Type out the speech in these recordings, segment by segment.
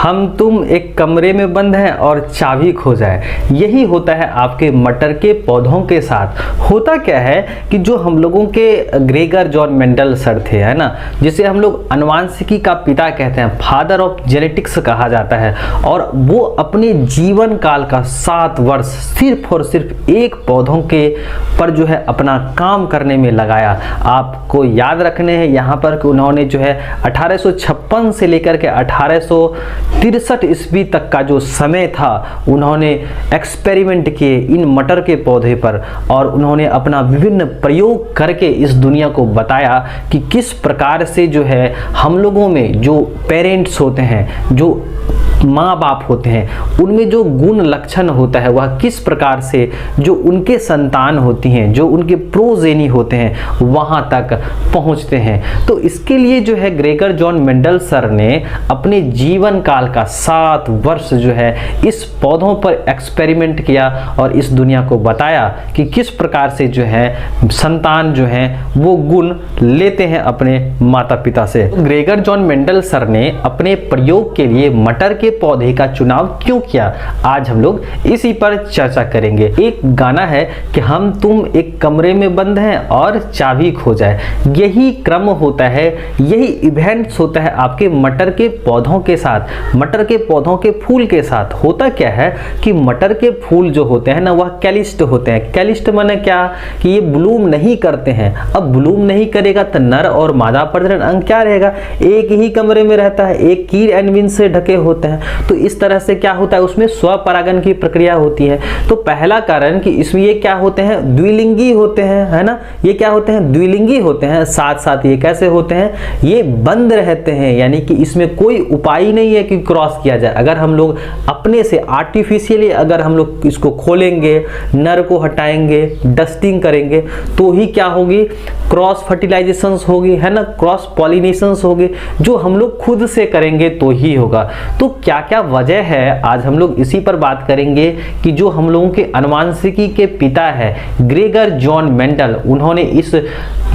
हम तुम एक कमरे में बंद हैं और चाबी खो जाए, यही होता है आपके मटर के पौधों के साथ। होता क्या है कि जो हम लोगों के ग्रेगर जॉन मेंडल सर थे, है ना, जिसे हम लोग अनुवांशिकी का पिता कहते हैं, फादर ऑफ जेनेटिक्स कहा जाता है, और वो अपने जीवन काल का 7 वर्ष सिर्फ और सिर्फ एक पौधों के पर जो है अपना काम करने में लगाया। आपको याद रखने हैं यहाँ पर कि उन्होंने जो है 1856 से लेकर के 1863 ईस्वी तक का जो समय था, उन्होंने एक्सपेरिमेंट किए इन मटर के पौधे पर, और उन्होंने अपना विभिन्न प्रयोग करके इस दुनिया को बताया कि किस प्रकार से जो है हम लोगों में जो पेरेंट्स होते हैं, जो माँ बाप होते हैं, उनमें जो गुण लक्षण होता है वह किस प्रकार से जो उनके संतान होती हैं, जो उनके प्रोजेनी होते हैं, वहाँ तक पहुँचते हैं। तो इसके लिए जो है ग्रेगर जॉन मेंडल सर ने अपने जीवन काल का 7 वर्ष जो है इस पौधों पर एक्सपेरिमेंट किया और इस दुनिया को बताया कि किस प्रकार से जो है संतान जो है वो गुण लेते हैं अपने माता पिता से। ग्रेगर जॉन मेंडल सर ने अपने प्रयोग के लिए मटर के पौधे का चुनाव क्यों किया, आज हम लोग इसी पर चर्चा करेंगे। एक गाना है कि हम तुम एक कमरे में बंद हैं और चाबी खो जाए, यही क्रम होता है, यही इवेंट्स होता है आपके मटर के पौधों के साथ, मटर के पौधों के फूल के साथ। होता क्या है कि मटर के फूल जो होते हैं ना, वह कैलिस्ट होते हैं। कैलिस्ट माने क्या कि ये ब्लूम नहीं करते हैं। अब ब्लूम नहीं करेगा तो नर और मादा प्रजनन अंग क्या रहेगा, एक ही कमरे में रहता है, एक कीर एनविन से ढके होते हैं। तो इस तरह से क्या होता है, उसमें स्वपरागन की प्रक्रिया होती है। तो पहला कारण कि इसमें ये क्या होते हैं, द्विलिंगी होते हैं, है ना, ये क्या होते हैं, द्विलिंगी होते हैं। साथ साथ ये कैसे होते हैं, ये बंद रहते हैं, यानी कि इसमें कोई उपाय नहीं है कि क्रॉस किया जाए। अगर हम लोग अपने से आर्टिफिशियली अगर हम लोग इसको खोलेंगे, नर को हटाएंगे, डस्टिंग करेंगे, तो ही क्या होगी, क्रॉस फर्टिलाइजेशन होगी, है ना, क्रॉस पॉलिनेशन होगी। जो हम लोग खुद से करेंगे तो ही होगा। तो क्या क्या वजह है, आज हम लोग इसी पर बात करेंगे कि जो हम लोगों के अनुवांशिकी के पिता है ग्रेगर जॉन मेंडल, उन्होंने इस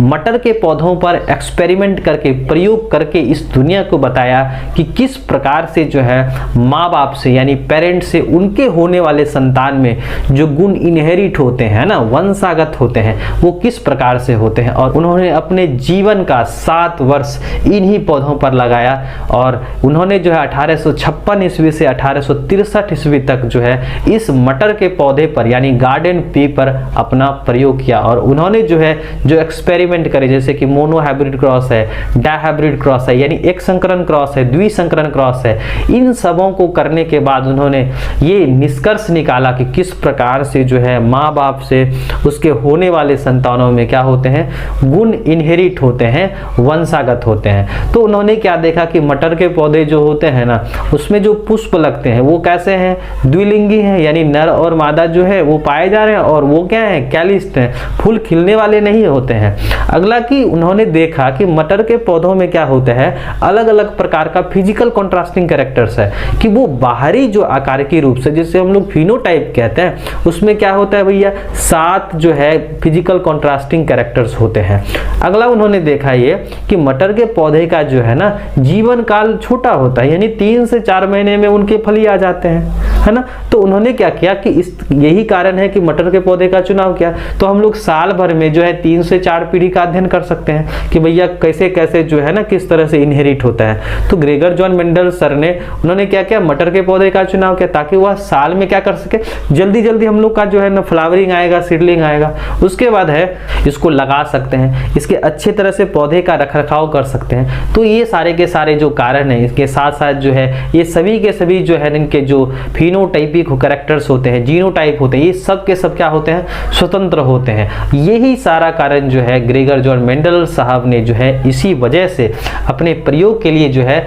मटर के पौधों पर एक्सपेरिमेंट करके, प्रयोग करके इस दुनिया को बताया कि किस प्रकार से जो है माँ बाप से यानी पेरेंट्स से उनके होने वाले संतान में जो गुण इनहेरिट होते हैं ना, वंशागत होते हैं, वो किस प्रकार से होते हैं। और उन्होंने अपने जीवन का 7 वर्ष इन्हीं पौधों पर लगाया, और उन्होंने जो है 1856 ईस्वी से 1863 ईस्वी तक जो है इस मटर के पौधे पर यानी गार्डन पी पर अपना प्रयोग किया। और उन्होंने जो है जो एक्सपेरिमेंट करे, जैसे कि मोनो हाइब्रिड क्रॉस है, डायहाइब्रिड क्रॉस है, यानी एक संकरण क्रॉस है, द्विसंकरण क्रॉस है, इन सबों को करने के बाद उन्होंने ये निष्कर्ष निकाला कि किस प्रकार से जो है माँ बाप से उसके होने वाले संतानों में क्या होते हैं, गुण इनहेरिट होते हैं, वंशागत होते हैं। तो उन्होंने क्या देखा कि मटर के पौधे जो होते हैं ना, उसमें जो पुष्प लगते हैं वो कैसे हैं, द्विलिंगी हैं, यानी नर और मादा जो है वो पाए जा रहे हैं, और वो क्या है, कैलिस्ट हैं, फूल खिलने वाले नहीं होते हैं। अगला कि उन्होंने देखा कि मटर के पौधों में क्या होता है, अलग अलग प्रकार का फिजिकल कॉन्ट्रास्टिंग कैरेक्टर्स है, कि वो बाहरी जो आकार के रूप से, जिसे हम लोग फिनोटाइप कहते हैं, उसमें क्या होता है भैया, 7 जो है फिजिकल कॉन्ट्रास्टिंग कैरेक्टर्स होते हैं। अगला उन्होंने देखा ये कि मटर के पौधे का जो है ना जीवन काल छोटा होता है, यानी 3 से 4 महीने में उनके फली आ जाते हैं, है ना। तो उन्होंने क्या किया कि यही कारण है कि मटर के पौधे का चुनाव किया। तो हम लोग साल भर में जो है 3 से 4 पीढ़ी का अध्ययन कर सकते हैं कि भैया कैसे कैसे जो है ना किस तरह से इनहेरिट होता है। तो ग्रेगर जॉन मेंडल सर ने उन्होंने क्या किया, मटर के पौधे का चुनाव किया, ताकि वह साल में क्या कर सके, जल्दी जल्दी हम लोग का जो है ना फ्लावरिंग आएगा, सीडलिंग आएगा, उसके बाद है इसको लगा सकते हैं, इसके अच्छे तरह से पौधे का रखरखाव कर सकते हैं। तो ये सारे के सारे जो कारण है, इसके साथ साथ जो है ये सभी के सभी जो है इनके जो फिनोटाइपिक कैरेक्टर्स होते हैं, जीनोटाइप होते हैं, ये सब के सब क्या होते हैं, स्वतंत्र होते हैं। यही सारा कारण जो है ग्रेगर जॉन मेंडल साहब ने जो है इसी वजह से अपने प्रयोग के लिए जो है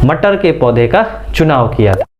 मटर के पौधे का चुनाव किया था।